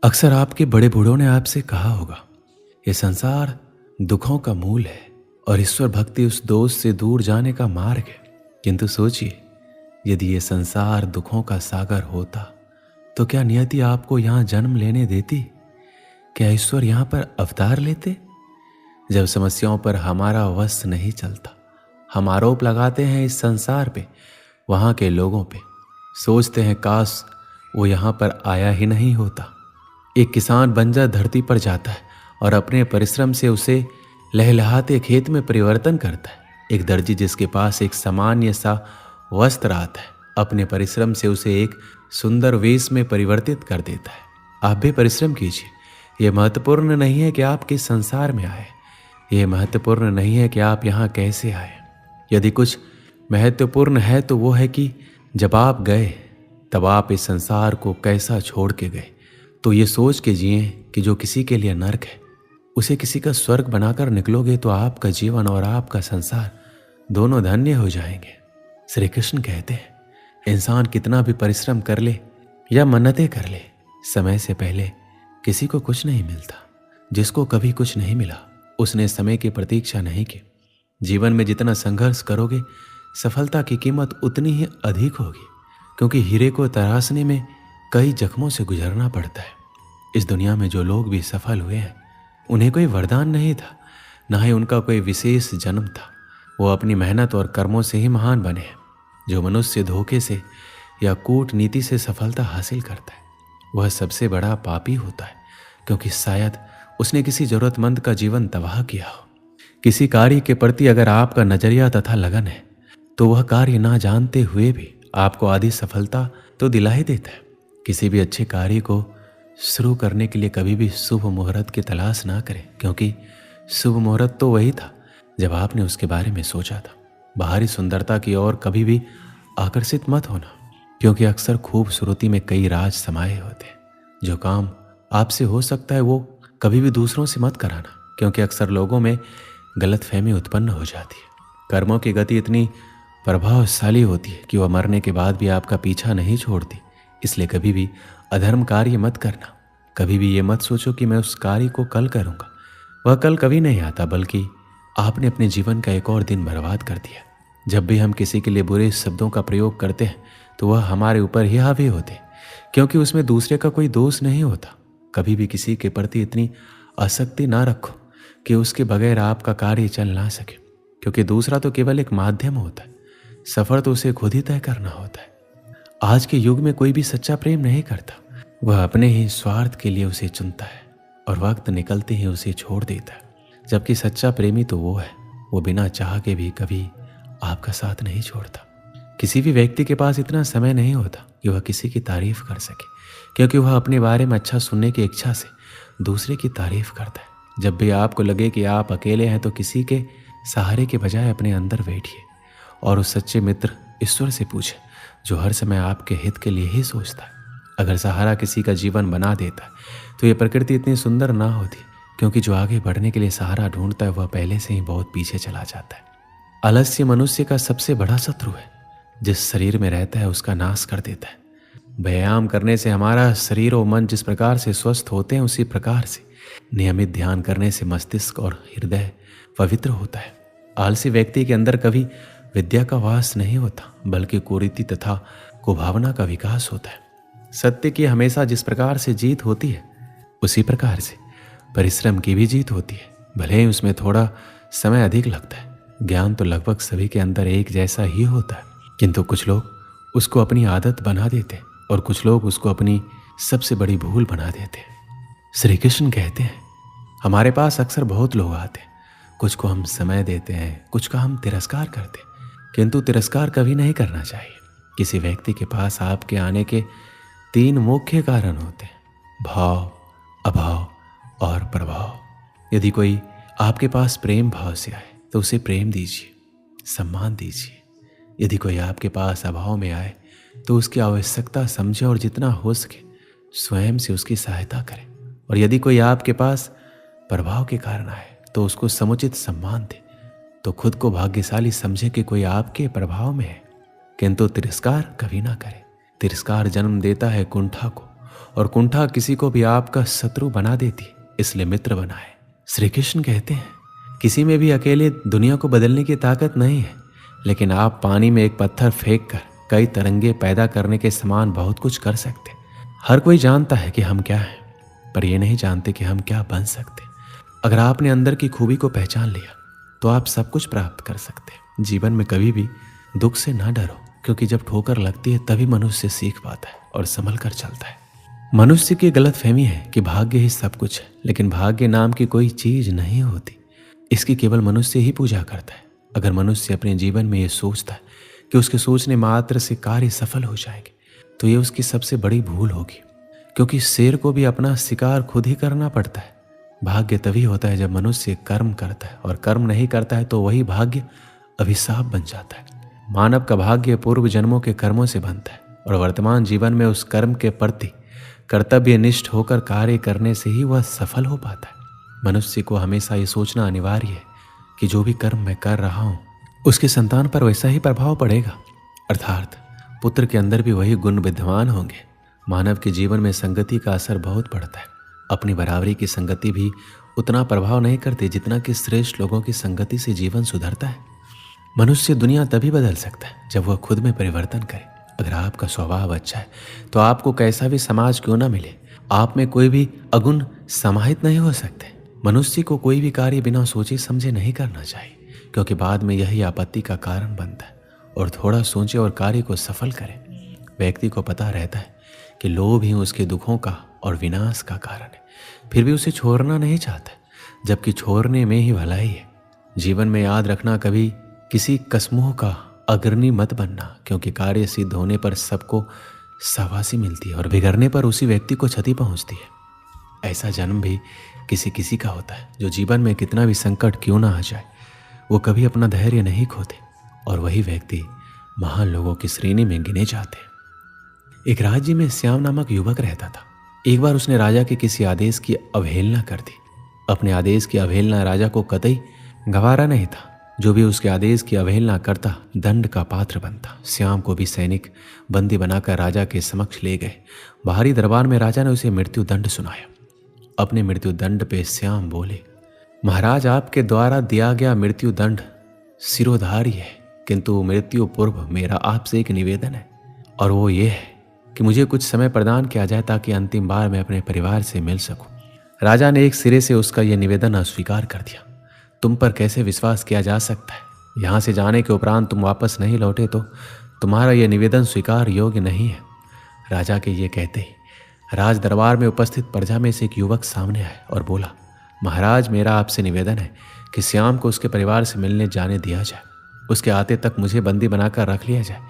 अक्सर आपके बड़े बूढ़ों ने आपसे कहा होगा, ये संसार दुखों का मूल है और ईश्वर भक्ति उस दोस्त से दूर जाने का मार्ग है। किंतु सोचिए, यदि ये संसार दुखों का सागर होता तो क्या नियति आपको यहाँ जन्म लेने देती? क्या ईश्वर यहाँ पर अवतार लेते? जब समस्याओं पर हमारा वश नहीं चलता, हम आरोप लगाते हैं इस संसार पे, वहाँ के लोगों पे। सोचते हैं काश वो यहाँ पर आया ही नहीं होता। एक किसान बंजर धरती पर जाता है और अपने परिश्रम से उसे लहलहाते खेत में परिवर्तन करता है। एक दर्जी जिसके पास एक सामान्य सा वस्त्र आता है, अपने परिश्रम से उसे एक सुंदर वेश में परिवर्तित कर देता है। आप भी परिश्रम कीजिए। यह महत्वपूर्ण नहीं है कि आप किस संसार में आए, यह महत्वपूर्ण नहीं है कि आप यहाँ कैसे आए। यदि कुछ महत्वपूर्ण है तो वो है कि जब आप गए तब आप इस संसार को कैसा छोड़ के गए। तो ये सोच के जिए कि जो किसी के लिए नर्क है उसे किसी का स्वर्ग बनाकर निकलोगे तो आपका जीवन और आपका संसार दोनों धन्य हो जाएंगे। श्री कृष्ण कहते हैं, इंसान कितना भी परिश्रम कर ले या मन्नतें कर ले, समय से पहले किसी को कुछ नहीं मिलता। जिसको कभी कुछ नहीं मिला उसने समय की प्रतीक्षा नहीं की। जीवन में जितना संघर्ष करोगे सफलता की कीमत उतनी ही अधिक होगी, क्योंकि हीरे को तराशने में कई जख्मों से गुजरना पड़ता है। इस दुनिया में जो लोग भी सफल हुए हैं उन्हें कोई वरदान नहीं था, ना ही उनका कोई विशेष जन्म था। वो अपनी मेहनत और कर्मों से ही महान बने हैं। जो मनुष्य धोखे से या कूटनीति से सफलता हासिल करता है वह सबसे बड़ा पापी होता है, क्योंकि शायद उसने किसी जरूरतमंद का जीवन तबाह किया हो। किसी कार्य के प्रति अगर आपका नजरिया तथा लगन है तो वह कार्य ना जानते हुए भी आपको आधी सफलता तो दिला ही देता है। किसी भी अच्छे कार्य को शुरू करने के लिए कभी भी शुभ मुहूर्त की तलाश ना करें, क्योंकि शुभ मुहूर्त तो वही था जब आपने उसके बारे में सोचा था। बाहरी सुंदरता की ओर कभी भी आकर्षित मत होना, क्योंकि अक्सर खूबसूरती में कई राज समाये होते हैं। जो काम आपसे हो सकता है वो कभी भी दूसरों से मत कराना, क्योंकि अक्सर लोगों में गलतफहमी उत्पन्न हो जाती है। कर्मों की गति इतनी प्रभावशाली होती है कि वह मरने के बाद भी आपका पीछा नहीं छोड़ती। इसलिए कभी भी अधर्म कार्य मत करना। कभी भी ये मत सोचो कि मैं उस कार्य को कल करूँगा। वह कल कभी नहीं आता, बल्कि आपने अपने जीवन का एक और दिन बर्बाद कर दिया। जब भी हम किसी के लिए बुरे शब्दों का प्रयोग करते हैं तो वह हमारे ऊपर ही हावी होते हैं, क्योंकि उसमें दूसरे का कोई दोष नहीं होता। कभी भी किसी के प्रति इतनी आसक्ति ना रखो कि उसके बगैर आपका कार्य चल ना सके, क्योंकि दूसरा तो केवल एक माध्यम होता है, सफर तो उसे खुद ही तय करना होता है। आज के युग में कोई भी सच्चा प्रेम नहीं करता, वह अपने ही स्वार्थ के लिए उसे चुनता है और वक्त निकलते ही उसे छोड़ देता है। जबकि सच्चा प्रेमी तो वो है, वो बिना चाह के भी कभी आपका साथ नहीं छोड़ता। किसी भी व्यक्ति के पास इतना समय नहीं होता कि वह किसी की तारीफ कर सके, क्योंकि वह अपने बारे में अच्छा सुनने की इच्छा से दूसरे की तारीफ करता है। जब भी आपको लगे कि आप अकेले हैं तो किसी के सहारे के बजाय अपने अंदर बैठिए और उस सच्चे मित्र ईश्वर से पूछे, जो हर समय आपके हित के लिए ही सोचता है। अगर सहारा किसी का जीवन बना देता है तो ये प्रकृति इतनी सुंदर ना होती, क्योंकि जो आगे बढ़ने के लिए सहारा ढूंढता है वह पहले से ही बहुत पीछे चला जाता है। आलस्य मनुष्य का सबसे बड़ा शत्रु है। जिस शरीर में रहता है उसका नाश कर देता है। व्यायाम करने से हमारा शरीर और मन जिस प्रकार से स्वस्थ होते हैं, उसी प्रकार से नियमित ध्यान करने से मस्तिष्क और हृदय पवित्र होता है। आलसी व्यक्ति के अंदर कभी विद्या का वास नहीं होता, बल्कि कुरीति तथा कुभावना का विकास होता है। सत्य की हमेशा जिस प्रकार से जीत होती है, उसी प्रकार से परिश्रम की भी जीत होती है, भले ही उसमें थोड़ा समय अधिक लगता है। ज्ञान तो लगभग सभी के अंदर एक जैसा ही होता है, किंतु कुछ लोग उसको अपनी आदत बना देते हैं और कुछ लोग उसको अपनी सबसे बड़ी भूल बना देते हैं। श्री कृष्ण कहते हैं, हमारे पास अक्सर बहुत लोग आते हैं, कुछ को हम समय देते हैं, कुछ का हम तिरस्कार करते हैं, किंतु तिरस्कार कभी नहीं करना चाहिए। किसी व्यक्ति के पास आपके आने के 3 मुख्य कारण होते हैं, भाव, अभाव और प्रभाव। यदि कोई आपके पास प्रेम भाव से आए तो उसे प्रेम दीजिए, सम्मान दीजिए। यदि कोई आपके पास अभाव में आए तो उसकी आवश्यकता समझे और जितना हो सके स्वयं से उसकी सहायता करें। और यदि कोई आपके पास प्रभाव के कारण आए तो उसको समुचित सम्मान दे। तो खुद को भाग्यशाली समझे कि कोई आपके प्रभाव में है, किंतु तिरस्कार कभी ना करे। तिरस्कार जन्म देता है कुंठा को और कुंठा किसी को भी आपका शत्रु बना देती, इसलिए मित्र बनाए। श्री कृष्ण कहते हैं किसी में भी अकेले दुनिया को बदलने की ताकत नहीं है, लेकिन आप पानी में एक पत्थर फेंक कर कई तरंगे पैदा करने के समान बहुत कुछ कर सकते। हर कोई जानता है कि हम क्या हैं, पर ये नहीं जानते कि हम क्या बन सकते। अगर आपने अंदर की खूबी को पहचान लिया तो आप सब कुछ प्राप्त कर सकते हैं। जीवन में कभी भी दुख से ना डरो, क्योंकि जब ठोकर लगती है तभी मनुष्य सीख पाता है और संभल कर चलता है। मनुष्य की गलतफहमी है कि भाग्य ही सब कुछ है, लेकिन भाग्य नाम की कोई चीज नहीं होती। इसकी केवल मनुष्य ही पूजा करता है। अगर मनुष्य अपने जीवन में ये सोचता है कि उसके सोचने मात्र से कार्य सफल हो जाएंगे, तो ये उसकी सबसे बड़ी भूल होगी, क्योंकि शेर को भी अपना शिकार खुद ही करना पड़ता है। भाग्य तभी होता है जब मनुष्य कर्म करता है, और कर्म नहीं करता है तो वही भाग्य अभिशाप बन जाता है। मानव का भाग्य पूर्व जन्मों के कर्मों से बनता है, और वर्तमान जीवन में उस कर्म के प्रति कर्तव्यनिष्ठ होकर कार्य करने से ही वह सफल हो पाता है। मनुष्य को हमेशा ये सोचना अनिवार्य है कि जो भी कर्म मैं कर रहा हूँ उसके संतान पर वैसा ही प्रभाव पड़ेगा, अर्थात पुत्र के अंदर भी वही गुण विद्यमान होंगे। मानव के जीवन में संगति का असर बहुत पड़ता है। अपनी बराबरी की संगति भी उतना प्रभाव नहीं करती जितना कि श्रेष्ठ लोगों की संगति से जीवन सुधरता है। मनुष्य दुनिया तभी बदल सकता है जब वह खुद में परिवर्तन करे। अगर आपका स्वभाव अच्छा है तो आपको कैसा भी समाज क्यों ना मिले, आप में कोई भी अगुण समाहित नहीं हो सकते। मनुष्य को कोई भी कार्य बिना सोचे समझे नहीं करना चाहिए, क्योंकि बाद में यही आपत्ति का कारण बनता है। और थोड़ा सोचे और कार्य को सफल करे। व्यक्ति को पता रहता है कि लोभ ही उसके दुखों का और विनाश का कारण है, फिर भी उसे छोड़ना नहीं चाहता, जबकि छोड़ने में ही भलाई है। जीवन में याद रखना, कभी किसी कसमों का अग्रणी मत बनना, क्योंकि कार्य सिद्ध होने पर सबको शाबाशी मिलती है और बिगड़ने पर उसी व्यक्ति को क्षति पहुंचती है। ऐसा जन्म भी किसी किसी का होता है जो जीवन में कितना भी संकट क्यों ना आ जाए, वो कभी अपना धैर्य नहीं खोते, और वही व्यक्ति महान लोगों की श्रेणी में गिने जाते हैं। एक राज्य में श्याम नामक युवक रहता था। एक बार उसने राजा के किसी आदेश की अवहेलना कर दी। अपने आदेश की अवहेलना राजा को कतई गवारा नहीं था। जो भी उसके आदेश की अवहेलना करता दंड का पात्र बनता। श्याम को भी सैनिक बंदी बनाकर राजा के समक्ष ले गए। बाहरी दरबार में राजा ने उसे मृत्यु दंड सुनाया। अपने मृत्यु दंड पे श्याम बोले, महाराज, आपके द्वारा दिया गया मृत्यु दंड सिरोधार्य है, किंतु मृत्यु पूर्व मेरा आपसे एक निवेदन है, और वो ये है कि मुझे कुछ समय प्रदान किया जाए ताकि अंतिम बार मैं अपने परिवार से मिल सकूं। राजा ने एक सिरे से उसका यह निवेदन अस्वीकार कर दिया। तुम पर कैसे विश्वास किया जा सकता है? यहाँ से जाने के उपरांत तुम वापस नहीं लौटे तो तुम्हारा यह निवेदन स्वीकार योग्य नहीं है। राजा के ये कहते ही राज दरबार में उपस्थित प्रजा में से एक युवक सामने आया और बोला, महाराज, मेरा आपसे निवेदन है कि श्याम को उसके परिवार से मिलने जाने दिया जाए। उसके आते तक मुझे बंदी बनाकर रख लिया जाए।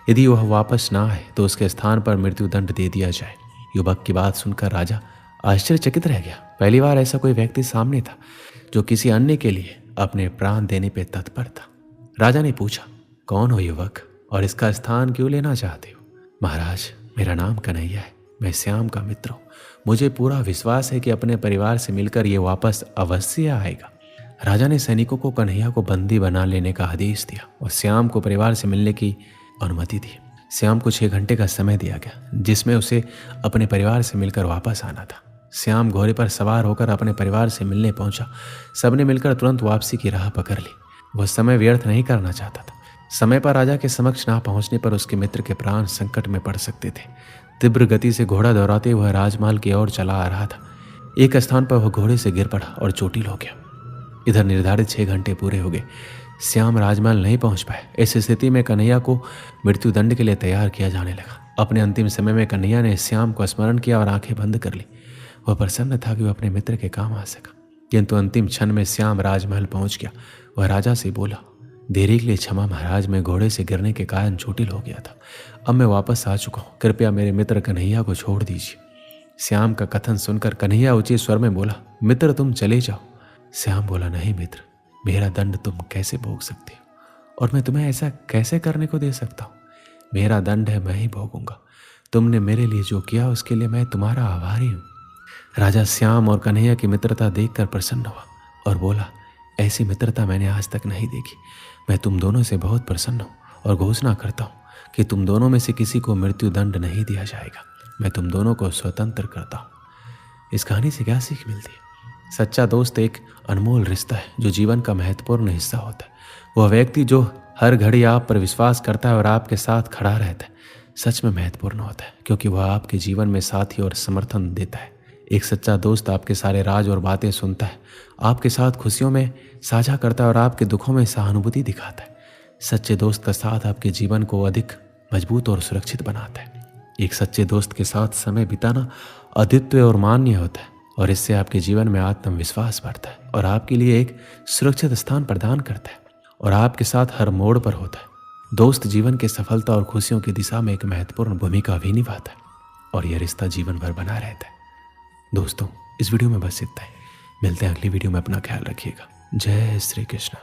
यदि वह वापस ना आए तो उसके स्थान पर मृत्युदंड दे दिया जाए। युवक की बात सुनकर राजा आश्चर्यचकित रह गया। पहली बार ऐसा कोई व्यक्ति सामने था जो किसी अन्य के लिए अपने प्राण देने पे तत्पर था। राजा ने पूछा, कौन हो युवक, और इसका स्थान क्यों लेना चाहते हो? महाराज, मेरा नाम कन्हैया है, मैं श्याम का मित्र हूँ। मुझे पूरा विश्वास है कि अपने परिवार से मिलकर ये वापस अवश्य आएगा। राजा ने सैनिकों को कन्हैया को बंदी बना लेने का आदेश दिया और श्याम को परिवार से मिलने की अनुमति दी। श्याम को 6 घंटे का समय दिया गया, जिसमें उसे अपने परिवार से मिलकर वापस आना था। श्याम घोड़े पर सवार होकर अपने परिवार से मिलने पहुंचा। सबने मिलकर तुरंत वापसी की राह पकड़ ली। वह समय व्यर्थ नहीं करना चाहता था। समय पर राजा के समक्ष ना पहुंचने पर उसके मित्र के प्राण संकट में पड़ सकते थे। तीव्र गति से घोड़ा दौड़ाते हुए राजमहल की ओर चला आ रहा था। एक स्थान पर वह घोड़े से गिर पड़ा और चोटिल हो गया। इधर निर्धारित 6 घंटे पूरे हो गए। श्याम राजमहल नहीं पहुंच पाए। इस स्थिति में कन्हैया को मृत्युदंड के लिए तैयार किया जाने लगा। अपने अंतिम समय में कन्हैया ने श्याम को स्मरण किया और आंखें बंद कर ली। वह प्रसन्न था कि वह अपने मित्र के काम आ सका, किंतु अंतिम क्षण में श्याम राजमहल पहुंच गया। वह राजा से बोला, देरी के लिए क्षमा महाराज, मैं घोड़े से गिरने के कारण चोटिल हो गया था। अब मैं वापस आ चुका हूँ, कृपया मेरे मित्र कन्हैया को छोड़ दीजिए। श्याम का कथन सुनकर कन्हैया ऊंचे स्वर में बोला, मित्र तुम चले जाओ। श्याम बोला, नहीं मित्र, मेरा दंड तुम कैसे भोग सकते हो और मैं तुम्हें ऐसा कैसे करने को दे सकता हूँ? मेरा दंड है, मैं ही भोगूंगा। तुमने मेरे लिए जो किया उसके लिए मैं तुम्हारा आभारी हूँ। राजा श्याम और कन्हैया की मित्रता देखकर प्रसन्न हुआ और बोला, ऐसी मित्रता मैंने आज तक नहीं देखी। मैं तुम दोनों से बहुत प्रसन्न हूँ और घोषणा करता हूँ कि तुम दोनों में से किसी को मृत्यु दंड नहीं दिया जाएगा। मैं तुम दोनों को स्वतंत्र करता हूँ। इस कहानी से क्या सीख मिलती है? सच्चा दोस्त एक अनमोल रिश्ता है जो जीवन का महत्वपूर्ण हिस्सा होता है। वह व्यक्ति जो हर घड़ी आप पर विश्वास करता है और आपके साथ खड़ा रहता है सच में महत्वपूर्ण होता है, क्योंकि वह आपके जीवन में साथी और समर्थन देता है। एक सच्चा दोस्त आपके सारे राज और बातें सुनता है, आपके साथ खुशियों में साझा करता है और आपके दुखों में सहानुभूति दिखाता है। सच्चे दोस्त का साथ आपके जीवन को अधिक मजबूत और सुरक्षित बनाता है। एक सच्चे दोस्त के साथ समय बिताना अद्वितीय और मान्य होता है और इससे आपके जीवन में आत्मविश्वास बढ़ता है और आपके लिए एक सुरक्षित स्थान प्रदान करता है और आपके साथ हर मोड़ पर होता है। दोस्त जीवन के सफलता और खुशियों की दिशा में एक महत्वपूर्ण भूमिका भी निभाता है और यह रिश्ता जीवन भर बना रहता है। दोस्तों, इस वीडियो में बस इतना ही। मिलते हैं अगली वीडियो में। अपना ख्याल रखिएगा। जय श्री कृष्ण।